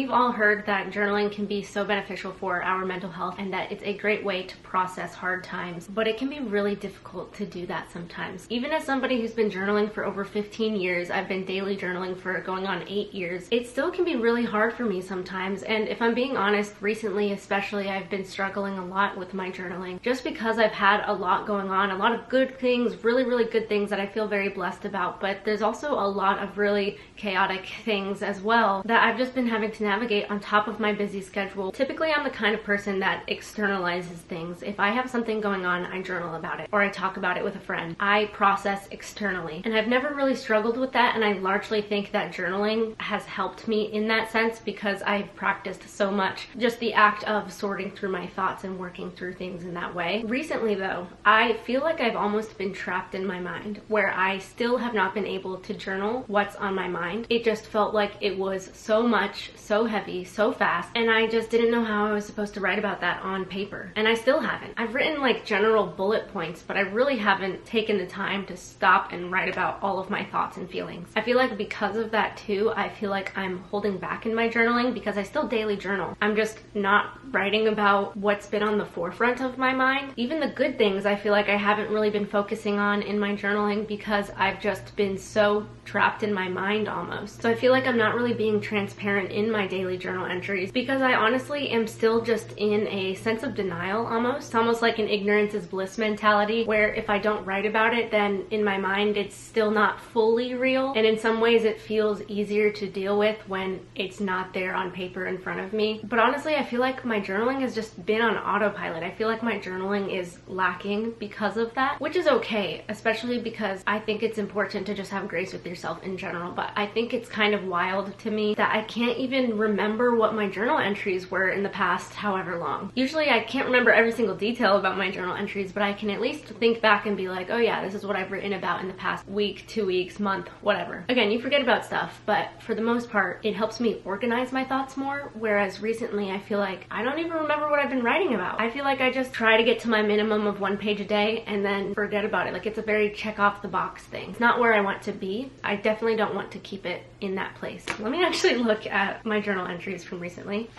We've all heard that journaling can be so beneficial for our mental health and that it's a great way to process hard times, but it can be really difficult to do that sometimes. Even as somebody who's been journaling for over 15 years, I've been daily journaling for going on 8 years, it still can be really hard for me sometimes. And if I'm being honest, recently especially, I've been struggling a lot with my journaling just because I've had a lot going on, a lot of good things, really, really good things that I feel very blessed about, but there's also a lot of really chaotic things as well that I've just been having to navigate on top of my busy schedule. Typically, I'm the kind of person that externalizes things. If I have something going on, I journal about it or I talk about it with a friend. I process externally, and I've never really struggled with that, and I largely think that journaling has helped me in that sense because I've practiced so much just the act of sorting through my thoughts and working through things in that way. Recently though, I feel like I've almost been trapped in my mind where I still have not been able to journal what's on my mind. It just felt like it was so much, so heavy, so fast, and I just didn't know how I was supposed to write about that on paper. And I still haven't. I've written like general bullet points, but I really haven't taken the time to stop and write about all of my thoughts and feelings. I feel like because of that too, I feel like I'm holding back in my journaling because I still daily journal. I'm just not writing about what's been on the forefront of my mind. Even the good things I feel like I haven't really been focusing on in my journaling because I've just been so trapped in my mind almost. So I feel like I'm not really being transparent in my daily journal entries because I honestly am still just in a sense of denial almost. It's almost like an ignorance is bliss mentality where if I don't write about it, then in my mind it's still not fully real, and in some ways it feels easier to deal with when it's not there on paper in front of me. But honestly, I feel like my journaling has just been on autopilot. I feel like my journaling is lacking because of that, which is okay, especially because I think it's important to just have grace with yourself in general. But I think it's kind of wild to me that I can't even remember what my journal entries were in the past however long. Usually I can't remember every single detail about my journal entries, but I can at least think back and be like, oh yeah, this is what I've written about in the past week, 2 weeks, month, whatever. Again, you forget about stuff, but for the most part, it helps me organize my thoughts more, whereas recently I feel like I don't even remember what I've been writing about. I feel like I just try to get to my minimum of 1 page a day and then forget about it. Like it's a very check off the box thing. It's not where I want to be. I definitely don't want to keep it in that place. Let me actually look at my journal entries from recently.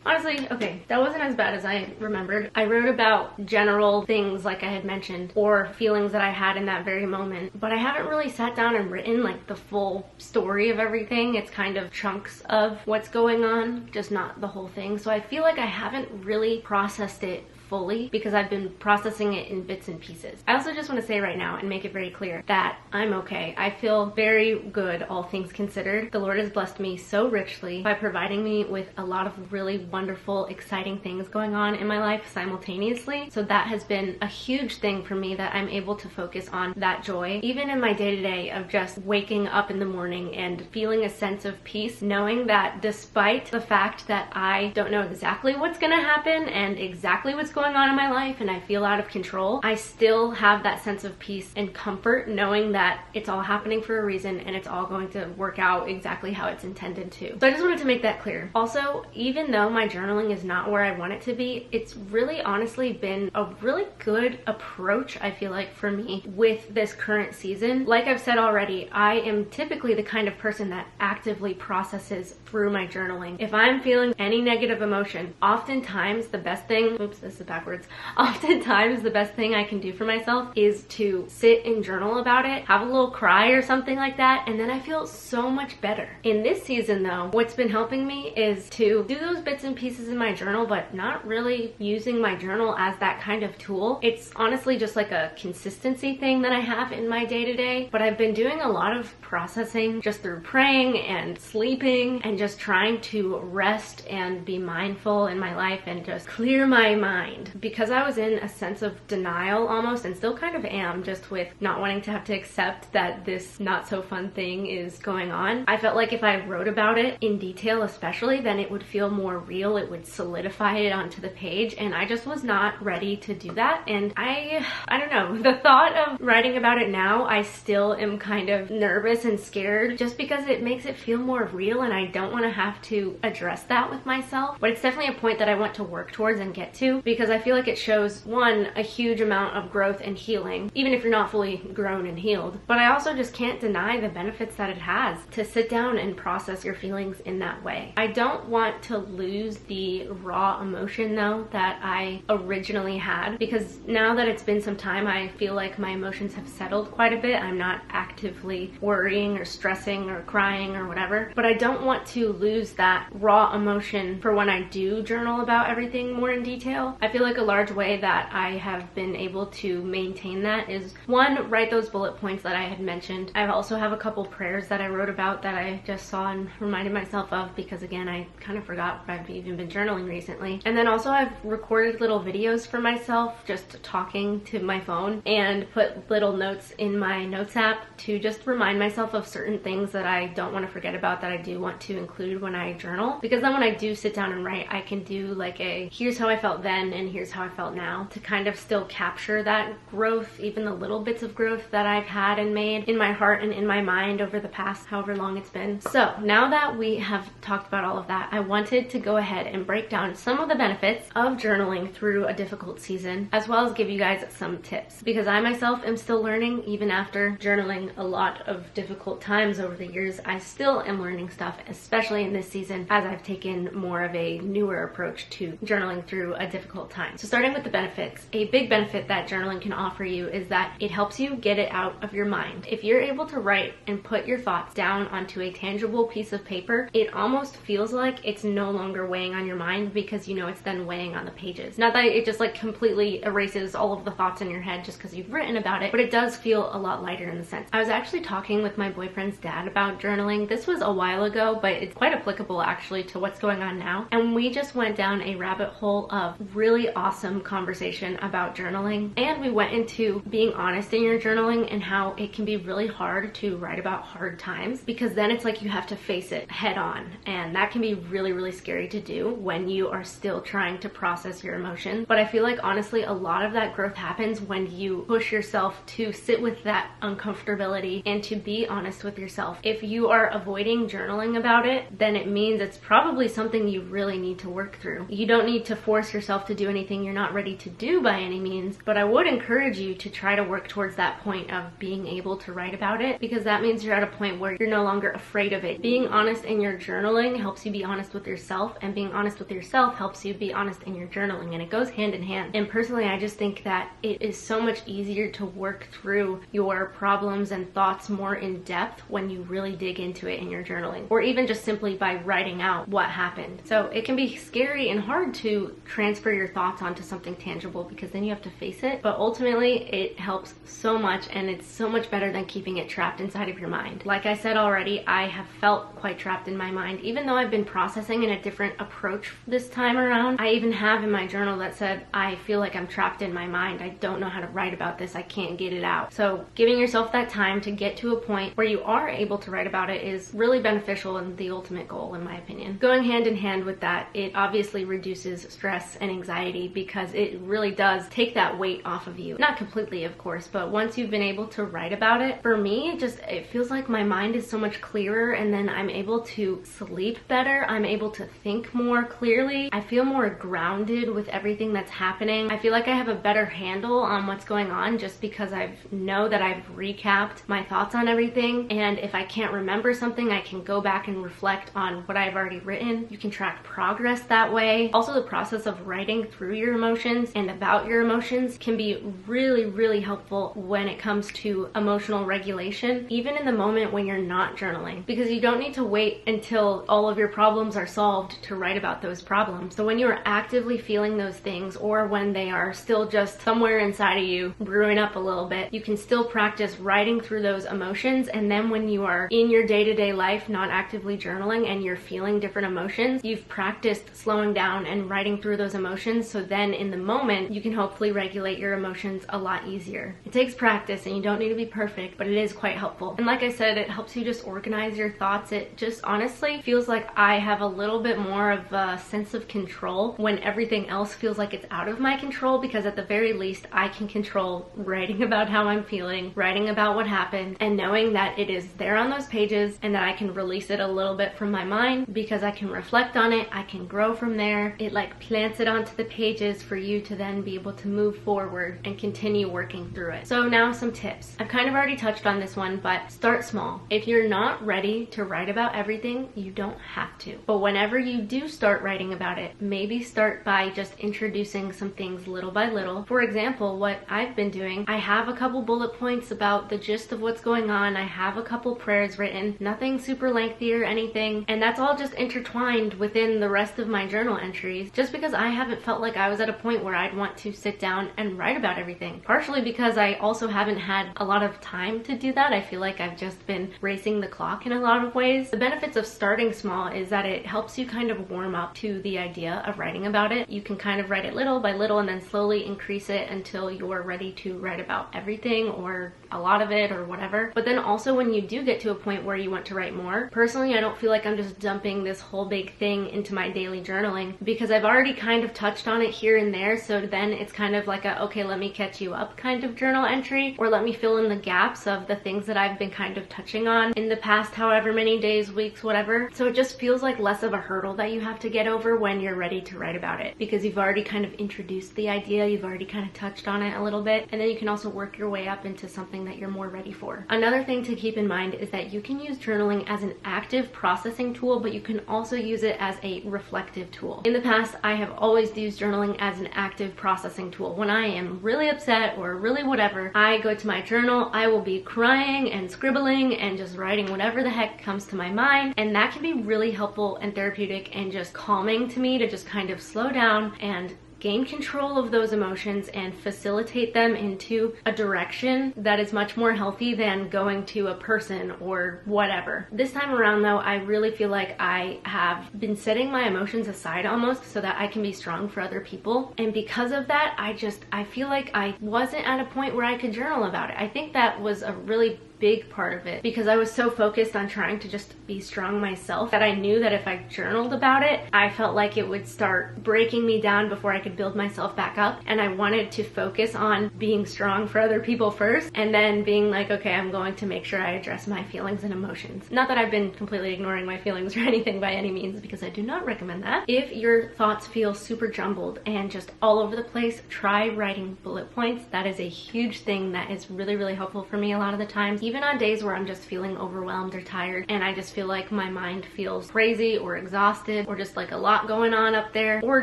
Honestly, okay, that wasn't as bad as I remembered. I wrote about general things like I had mentioned or feelings that I had in that very moment, but I haven't really sat down and written like the full story of everything. It's kind of chunks of what's going on, just not the whole thing. So I feel like I haven't really processed it fully because I've been processing it in bits and pieces. I also just want to say right now and make it very clear that I'm okay. I feel very good, all things considered. The Lord has blessed me so richly by providing me with a lot of really wonderful, exciting things going on in my life simultaneously. So that has been a huge thing for me, that I'm able to focus on that joy, even in my day-to-day of just waking up in the morning and feeling a sense of peace, knowing that despite the fact that I don't know exactly what's gonna happen and exactly what's going on in my life and I feel out of control, I still have that sense of peace and comfort knowing that it's all happening for a reason and it's all going to work out exactly how it's intended to. So I just wanted to make that clear. Also, even though my journaling is not where I want it to be, it's really honestly been a really good approach, I feel like, for me with this current season. Like I've said already, I am typically the kind of person that actively processes through my journaling. If I'm feeling any negative emotion, oftentimes the best thing, oops, this is backwards. Oftentimes the best thing I can do for myself is to sit and journal about it, have a little cry or something like that, and then I feel so much better. In this season though, what's been helping me is to do those bits and pieces in my journal, but not really using my journal as that kind of tool. It's honestly just like a consistency thing that I have in my day-to-day, but I've been doing a lot of processing just through praying and sleeping and just trying to rest and be mindful in my life and just clear my mind. Because I was in a sense of denial almost, and still kind of am, just with not wanting to have to accept that this not so fun thing is going on. I felt like if I wrote about it in detail especially, then it would feel more real, it would solidify it onto the page, and I just was not ready to do that. And I don't know, the thought of writing about it now, I still am kind of nervous and scared just because it makes it feel more real and I don't want to have to address that with myself. But it's definitely a point that I want to work towards and get to, because because I feel like it shows, one, a huge amount of growth and healing, even if you're not fully grown and healed. But I also just can't deny the benefits that it has to sit down and process your feelings in that way. I don't want to lose the raw emotion though that I originally had, because now that it's been some time, I feel like my emotions have settled quite a bit. I'm not actively worrying or stressing or crying or whatever, but I don't want to lose that raw emotion for when I do journal about everything more in detail. I feel like a large way that I have been able to maintain that is, one, write those bullet points that I had mentioned. I also have a couple prayers that I wrote about that I just saw and reminded myself of, because again, I kind of forgot if I've even been journaling recently. And then also I've recorded little videos for myself just talking to my phone, and put little notes in my notes app to just remind myself of certain things that I don't want to forget about, that I do want to include when I journal. Because then when I do sit down and write, I can do like a here's how I felt then and here's how I felt now, to kind of still capture that growth, even the little bits of growth that I've had and made in my heart and in my mind over the past however long it's been. So now that we have talked about all of that, I wanted to go ahead and break down some of the benefits of journaling through a difficult season, as well as give you guys some tips, because I myself am still learning. Even after journaling a lot of difficult times over the years, I still am learning stuff, especially in this season, as I've taken more of a newer approach to journaling through a difficult time. So starting with the benefits, a big benefit that journaling can offer you is that it helps you get it out of your mind. If you're able to write and put your thoughts down onto a tangible piece of paper, it almost feels like it's no longer weighing on your mind, because you know it's then weighing on the pages. Not that it just like completely erases all of the thoughts in your head just because you've written about it, but it does feel a lot lighter in the sense. I was actually talking with my boyfriend's dad about journaling. This was a while ago, but it's quite applicable actually to what's going on now. And we just went down a rabbit hole of really awesome conversation about journaling. And we went into being honest in your journaling and how it can be really hard to write about hard times, because then it's like you have to face it head on. And that can be really, really scary to do when you are still trying to process your emotions. But I feel like honestly, a lot of that growth happens when you push yourself to sit with that uncomfortability and to be honest with yourself. If you are avoiding journaling about it, then it means it's probably something you really need to work through. You don't need to force yourself to do anything you're not ready to do by any means, but I would encourage you to try to work towards that point of being able to write about it, because that means you're at a point where you're no longer afraid of it. Being honest in your journaling helps you be honest with yourself, and being honest with yourself helps you be honest in your journaling, and it goes hand in hand. And personally, I just think that it is so much easier to work through your problems and thoughts more in depth when you really dig into it in your journaling, or even just simply by writing out what happened. So it can be scary and hard to transfer your thoughts onto something tangible, because then you have to face it, but ultimately it helps so much, and it's so much better than keeping it trapped inside of your mind. Like I said already, I have felt quite trapped in my mind, even though I've been processing in a different approach this time around. I even have in my journal that said, I feel like I'm trapped in my mind. I don't know how to write about this. I can't get it out. So giving yourself that time to get to a point where you are able to write about it is really beneficial and the ultimate goal, in my opinion. Going hand in hand with that, it obviously reduces stress and anxiety, because it really does take that weight off of you. Not completely, of course, but once you've been able to write about it, for me, it feels like my mind is so much clearer, and then I'm able to sleep better. I'm able to think more clearly. I feel more grounded with everything that's happening. I feel like I have a better handle on what's going on, just because I know that I've recapped my thoughts on everything. And if I can't remember something, I can go back and reflect on what I've already written. You can track progress that way. Also, the process of writing through your emotions and about your emotions can be really, really helpful when it comes to emotional regulation, even in the moment when you're not journaling, because you don't need to wait until all of your problems are solved to write about those problems. So when you are actively feeling those things, or when they are still just somewhere inside of you brewing up a little bit, you can still practice writing through those emotions. And then when you are in your day-to-day life not actively journaling and you're feeling different emotions, you've practiced slowing down and writing through those emotions, so then in the moment you can hopefully regulate your emotions a lot easier. It takes practice, and you don't need to be perfect, but it is quite helpful. And like I said, it helps you just organize your thoughts. It just honestly feels like I have a little bit more of a sense of control when everything else feels like it's out of my control, because at the very least I can control writing about how I'm feeling, writing about what happened, and knowing that it is there on those pages, and that I can release it a little bit from my mind because I can reflect on it. I can grow from there. It like plants it onto the pages for you to then be able to move forward and continue working through it. So now some tips. I've kind of already touched on this one, but start small. If you're not ready to write about everything, you don't have to. But whenever you do start writing about it, maybe start by just introducing some things little by little. For example, what I've been doing, I have a couple bullet points about the gist of what's going on. I have a couple prayers written, nothing super lengthy or anything, and that's all just intertwined within the rest of my journal entries, just because I haven't felt like I was at a point where I'd want to sit down and write about everything. Partially because I also haven't had a lot of time to do that. I feel like I've just been racing the clock in a lot of ways. The benefits of starting small is that it helps you kind of warm up to the idea of writing about it. You can kind of write it little by little and then slowly increase it until you're ready to write about everything or a lot of it or whatever. But then also when you do get to a point where you want to write more, personally I don't feel like I'm just dumping this whole big thing into my daily journaling because I've already kind of touched on it here and there. So then it's kind of like a, okay, let me catch you up kind of journal entry, or let me fill in the gaps of the things that I've been kind of touching on in the past however many days, weeks, whatever. So it just feels like less of a hurdle that you have to get over when you're ready to write about it, because you've already kind of introduced the idea, you've already kind of touched on it a little bit, and then you can also work your way up into something that you're more ready for. Another thing to keep in mind is that you can use journaling as an active processing tool, but you can also use it as a reflective tool. In the past, I have always used journaling as an active processing tool. When I am really upset or really whatever, I go to my journal, I will be crying and scribbling and just writing whatever the heck comes to my mind, and that can be really helpful and therapeutic and just calming to me to just kind of slow down and gain control of those emotions and facilitate them into a direction that is much more healthy than going to a person or whatever. This time around though, I really feel like I have been setting my emotions aside almost so that I can be strong for other people. And because of that, I feel like I wasn't at a point where I could journal about it. I think that was a really big part of it because I was so focused on trying to just be strong myself that I knew that if I journaled about it, I felt like it would start breaking me down before I could build myself back up. And I wanted to focus on being strong for other people first and then being like, okay, I'm going to make sure I address my feelings and emotions. Not that I've been completely ignoring my feelings or anything by any means, because I do not recommend that. If your thoughts feel super jumbled and just all over the place, try writing bullet points. That is a huge thing that is really, really helpful for me a lot of the times. Even on days where I'm just feeling overwhelmed or tired and I just feel like my mind feels crazy or exhausted or just like a lot going on up there or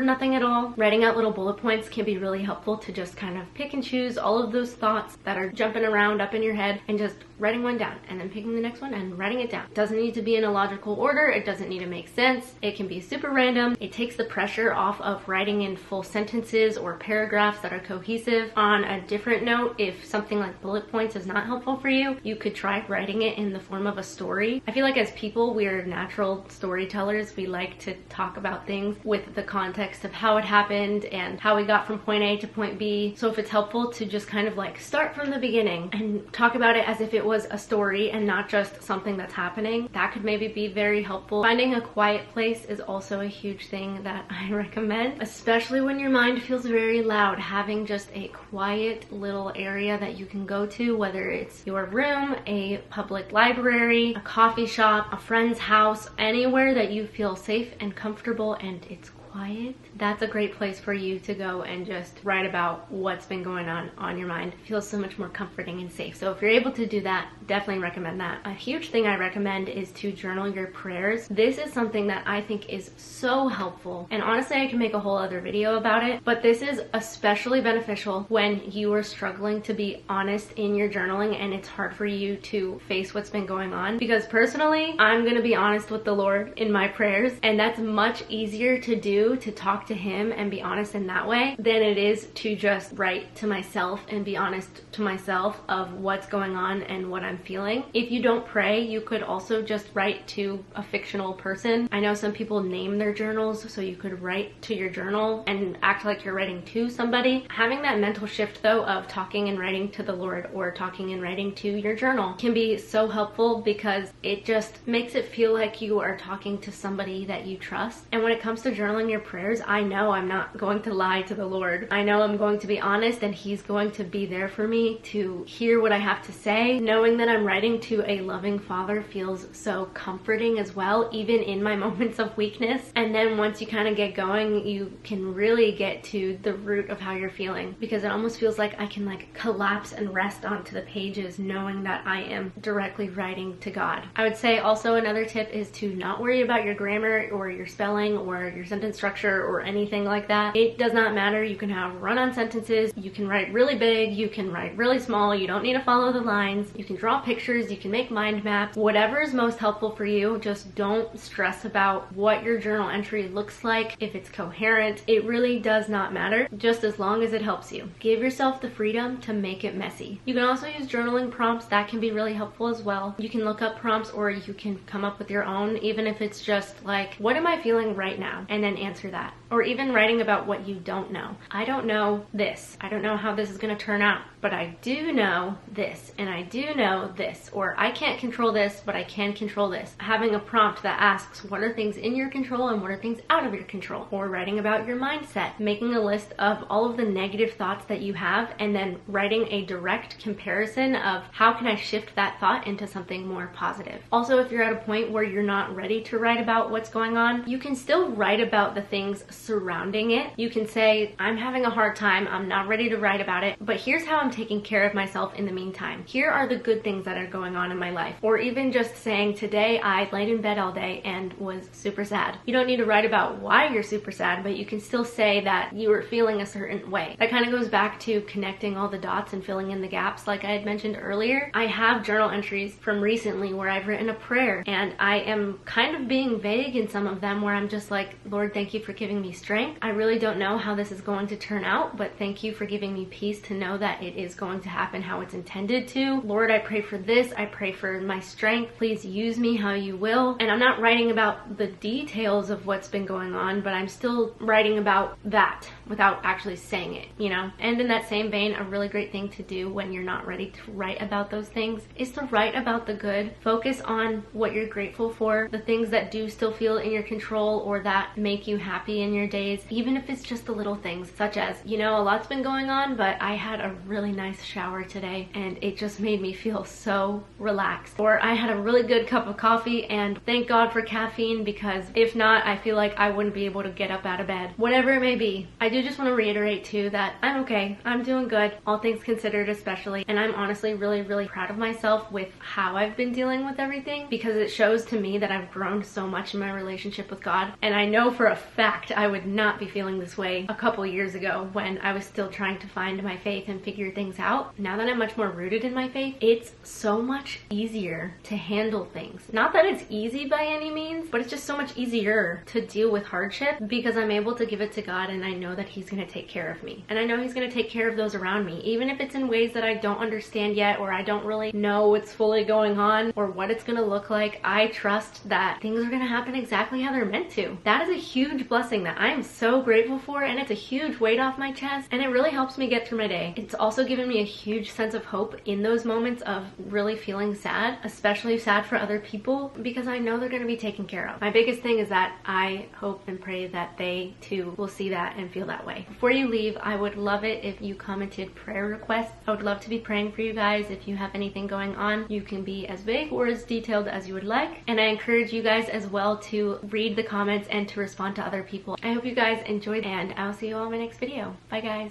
nothing at all, writing out little bullet points can be really helpful to just kind of pick and choose all of those thoughts that are jumping around up in your head and just writing one down and then picking the next one and writing it down. It doesn't need to be in a logical order. It doesn't need to make sense. It can be super random. It takes the pressure off of writing in full sentences or paragraphs that are cohesive. On a different note, if something like bullet points is not helpful for you, you could try writing it in the form of a story. I feel like as people, we're natural storytellers. We like to talk about things with the context of how it happened and how we got from point A to point B. So if it's helpful to just kind of like start from the beginning and talk about it as if it was a story and not just something that's happening, that could maybe be very helpful. Finding a quiet place is also a huge thing that I recommend, especially when your mind feels very loud. Having just a quiet little area that you can go to, whether it's your room, a public library, a coffee shop, a friend's house, anywhere that you feel safe and comfortable and it's quiet, that's a great place for you to go and just write about what's been going on your mind. It feels so much more comforting and safe. So if you're able to do that, definitely recommend that. A huge thing I recommend is to journal your prayers. This is something that I think is so helpful, and honestly I can make a whole other video about it, but this is especially beneficial when you are struggling to be honest in your journaling and it's hard for you to face what's been going on. Because personally, I'm gonna be honest with the Lord in my prayers, and that's much easier to do, to talk to him and be honest in that way, than it is to just write to myself and be honest to myself of what's going on and what I'm feeling. If you don't pray, you could also just write to a fictional person. I know some people name their journals, so you could write to your journal and act like you're writing to somebody. Having that mental shift though of talking and writing to the Lord or talking and writing to your journal can be so helpful because it just makes it feel like you are talking to somebody that you trust. And when it comes to journaling, your prayers, I know I'm not going to lie to the Lord. I know I'm going to be honest, and He's going to be there for me to hear what I have to say. Knowing that I'm writing to a loving Father feels so comforting as well, even in my moments of weakness. And then once you kind of get going, you can really get to the root of how you're feeling, because it almost feels like I can like collapse and rest onto the pages knowing that I am directly writing to God. I would say also another tip is to not worry about your grammar or your spelling or your sentence structure or anything like that. It does not matter. You can have run-on sentences, you can write really big, you can write really small, you don't need to follow the lines, you can draw pictures, you can make mind maps, whatever is most helpful for you. Just don't stress about what your journal entry looks like, if it's coherent. It really does not matter, just as long as it helps you. Give yourself the freedom to make it messy. You can also use journaling prompts. That can be really helpful as well. You can look up prompts, or you can come up with your own, even if it's just like, what am I feeling right now? And then answer that. Or even writing about what you don't know. I don't know this. I don't know how this is going to turn out, but I do know this, and I do know this. Or I can't control this, but I can control this. Having a prompt that asks what are things in your control and what are things out of your control. Or writing about your mindset. Making a list of all of the negative thoughts that you have, and then writing a direct comparison of how can I shift that thought into something more positive. Also, if you're at a point where you're not ready to write about what's going on, you can still write about the things surrounding it. You can say, I'm having a hard time, I'm not ready to write about it, but here's how I'm taking care of myself in the meantime. Here are the good things that are going on in my life. Or even just saying, today I laid in bed all day and was super sad. You don't need to write about why you're super sad, but you can still say that you were feeling a certain way. That kind of goes back to connecting all the dots and filling in the gaps like I had mentioned earlier. I have journal entries from recently where I've written a prayer, and I am kind of being vague in some of them, where I'm just like, Lord, thank you for giving me strength. I really don't know how this is going to turn out, but thank you for giving me peace to know that it is going to happen how it's intended to. Lord, I pray for this. I pray for my strength. Please use me how you will. And I'm not writing about the details of what's been going on, but I'm still writing about that without actually saying it, you know? And in that same vein, a really great thing to do when you're not ready to write about those things is to write about the good. Focus on what you're grateful for, the things that do still feel in your control or that make you happy in your days, even if it's just the little things, such as, you know, a lot's been going on, but I had a really nice shower today and it just made me feel so relaxed. Or I had a really good cup of coffee, and thank God for caffeine, because if not, I feel like I wouldn't be able to get up out of bed. Whatever it may be. I do just want to reiterate too that I'm okay. I'm doing good, all things considered especially, and I'm honestly really, really proud of myself with how I've been dealing with everything, because it shows to me that I've grown so much in my relationship with God. And I know for a fact I would not be feeling this way a couple years ago when I was still trying to find my faith and figure things out. Now that I'm much more rooted in my faith, it's so much easier to handle things. Not that it's easy by any means, but it's just so much easier to deal with hardship because I'm able to give it to God, and I know that He's going to take care of me. And I know He's going to take care of those around me, even if it's in ways that I don't understand yet, or I don't really know what's fully going on or what it's going to look like. I trust that things are going to happen exactly how they're meant to. That is a huge blessing that I am so grateful for, and it's a huge weight off my chest, and it really helps me get through my day. It's also given me a huge sense of hope in those moments of really feeling sad, especially sad for other people, because I know they're going to be taken care of. My biggest thing is that I hope and pray that they too will see that and feel that way. Before you leave, I would love it if you commented prayer requests. I would love to be praying for you guys. If you have anything going on, you can be as vague or as detailed as you would like. And I encourage you guys as well to read the comments and to respond to other people. I hope you guys enjoyed, and I'll see you all in my next video. Bye guys.